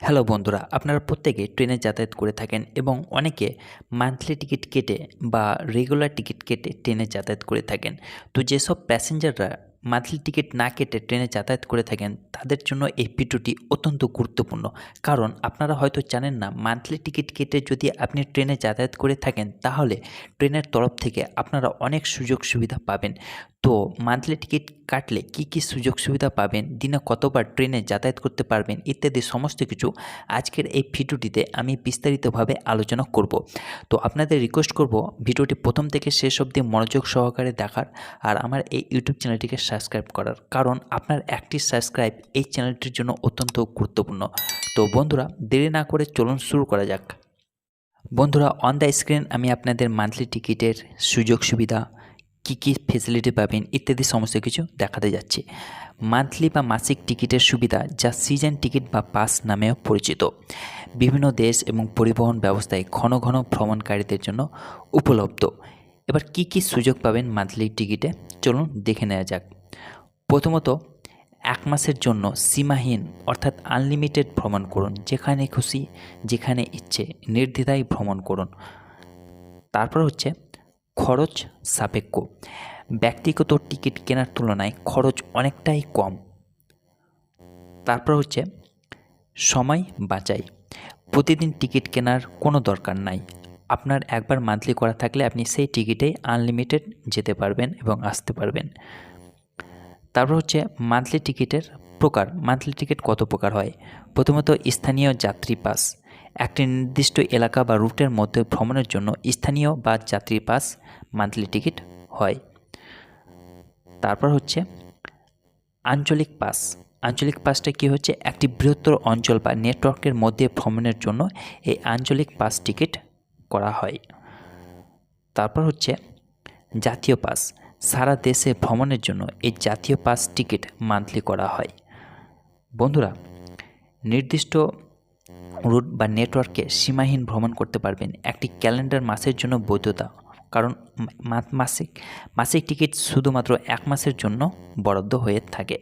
Hello বন্ধুরা, আপনারা প্রত্যেকে ট্রেনে যাতায়াত করে থাকেন এবং অনেকে মান্থলি টিকিট কেটে বা রেগুলার টিকিট কেটে ট্রেনে যাতায়াত করে থাকেন। তো যেসব প্যাসেঞ্জাররা মান্থলি টিকিট না কেটে ট্রেনে যাতায়াত করে থাকেন তাদের জন্য এই ভিডিওটি অত্যন্ত গুরুত্বপূর্ণ। কারণ আপনারা হয়তো জানেন না, মান্থলি টিকিট কেটে যদি আপনি ট্রেনে যাতায়াত করে থাকেন তাহলে ট্রেনের তরফ থেকে আপনারা অনেক সুযোগ সুবিধা পাবেন। তো মান্থলি টিকিট কাটলে কি কি সুযোগ সুবিধা পাবেন, দিনে কতবার ট্রেনে যাতায়াত করতে পারবেন ইত্যাদি সমস্ত কিছু আজকের এই ভিডিওটিতে আমি বিস্তারিতভাবে আলোচনা করব। তো আপনাদের রিকোয়েস্ট করব ভিডিওটি প্রথম থেকে শেষ অবধি মনোযোগ সহকারে দেখার আর আমার এই ইউটিউব চ্যানেলটিকে সাবস্ক্রাইব করার, কারণ আপনার একটি সাবস্ক্রাইব এই চ্যানেলটির জন্য অত্যন্ত গুরুত্বপূর্ণ। তো বন্ধুরা, দেরি না করে চলুন শুরু করা যাক। বন্ধুরা, অন দ্য স্ক্রিন আমি আপনাদের মান্থলি টিকিটের সুযোগ সুবিধা, কী কী ফেসিলিটি পাবেন ইত্যাদি সমস্ত কিছু দেখাতে যাচ্ছি। মান্থলি বা মাসিক টিকিটের সুবিধা, যা সিজন টিকিট বা পাস নামেও পরিচিত, বিভিন্ন দেশ এবং পরিবহন ব্যবস্থায় ঘন ঘন ভ্রমণকারীদের জন্য উপলব্ধ। এবার কি কি সুযোগ পাবেন মান্থলি টিকিটে, চলুন দেখে নেওয়া যাক। প্রথমত, 1 মাসের জন্য সীমাহীন অর্থাৎ আনলিমিটেড ভ্রমণ করুন, যেখানে খুশি যেখানে ইচ্ছে নির্দ্বিধায় ভ্রমণ করুন। তারপর হচ্ছে খরচ সাপেক্ষ, ব্যক্তিগত টিকিট কেনার তুলনায় খরচ অনেকটাই কম। তারপর হচ্ছে সময় বাঁচাই, প্রতিদিন টিকিট কেনার কোনো দরকার নাই। আপনার একবার মান্থলি করা থাকলে আপনি সেই টিকিটেই আনলিমিটেড যেতে পারবেন এবং আসতে পারবেন। তারপর হচ্ছে মান্থলি টিকিটের প্রকার। মান্থলি টিকিট কত প্রকার হয়? প্রথমত, স্থানীয় যাত্রী পাস, একটি নির্দিষ্ট এলাকা বা রুটের মধ্যে ভ্রমণের জন্য স্থানীয় বা যাত্রী পাস মান্থলি টিকিট হয়। তারপর হচ্ছে আঞ্চলিক পাস। আঞ্চলিক পাসটা কী হচ্ছে? একটি বৃহত্তর অঞ্চল বা নেটওয়ার্কের মধ্যে ভ্রমণের জন্য এই আঞ্চলিক পাস টিকিট করা হয়। তারপর হচ্ছে জাতীয় পাস, সারা দেশে ভ্রমণের জন্য এই জাতীয় পাস টিকিট মান্থলি করা হয়। বন্ধুরা, নির্দিষ্ট রুট বা নেটওয়ার্কে সীমাহীন ভ্রমণ করতে পারবেন, একটি ক্যালেন্ডার মাসের জন্য বৈধতা, কারণ মাসিক টিকিট শুধুমাত্র 1 মাসের জন্য বরাদ্দ হয়ে থাকে।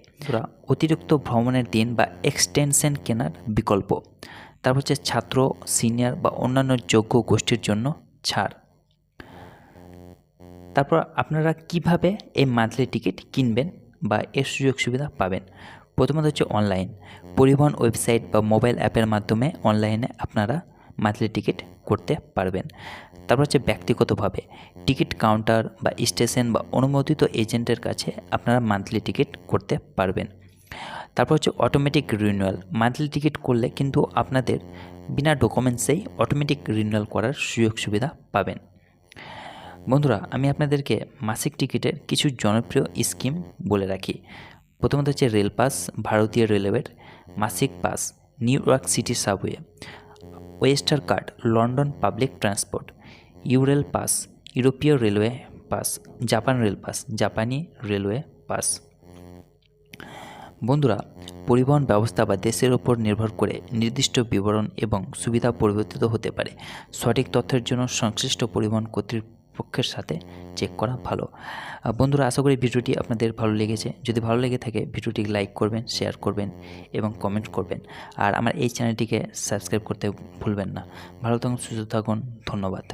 অতিরিক্ত ভ্রমণের দিন বা এক্সটেনশন কেনার বিকল্প। তারপর হচ্ছে ছাত্র, সিনিয়র বা অন্যান্য যোগ্য গোষ্ঠীর জন্য ছাড়। তারপর আপনারা কিভাবে এই মান্থলি টিকিট কিনবেন বা এর সুযোগ সুবিধা পাবেন? প্রথমত হচ্ছে অনলাইন, পরিবহন ওয়েবসাইট বা মোবাইল অ্যাপের মাধ্যমে অনলাইনে আপনারা মান্থলি টিকিট করতে পারবেন। তারপর হচ্ছে ব্যক্তিগতভাবে, টিকিট কাউন্টার বা স্টেশন বা অনুমোদিত এজেন্টের কাছে আপনারা মান্থলি টিকিট করতে পারবেন। তারপর হচ্ছে অটোমেটিক রিনিউয়াল, মান্থলি টিকিট করলে কিন্তু আপনাদের বিনা ডকুমেন্টসেই অটোমেটিক রিনিউয়াল করার সুযোগ সুবিধা পাবেন। বন্ধুরা, আমি আপনাদেরকে মাসিক টিকিটের কিছু জনপ্রিয় স্কিম বলে রাখি। প্রথমত হচ্ছে রেল পাস, ভারতীয় রেলওয়ের মাসিক pass, New York City subway, Oyster card, London public transport, Eurail pass, ইউরোপীয় railway pass, Japan rail pass, জাপানি রেলওয়ে পাস। বন্ধুরা, পরিবহন ব্যবস্থা বা দেশের ওপর নির্ভর করে নির্দিষ্ট বিবরণ এবং সুবিধা পরিবর্তিত হতে পারে। সঠিক তথ্যের জন্য সংশ্লিষ্ট পরিবহন কর্তৃপক্ষের সাথে চেক করা ভালো। বন্ধুরা, আশা করি ভিডিওটি আপনাদের ভালো লেগেছে। যদি ভালো লেগে থাকে ভিডিওটি লাইক করবেন, শেয়ার করবেন এবং কমেন্ট করবেন। আর আমার এই চ্যানেলটিকে সাবস্ক্রাইব করতে ভুলবেন না। ভালো থাকুন, সুস্থ থাকুন, ধন্যবাদ।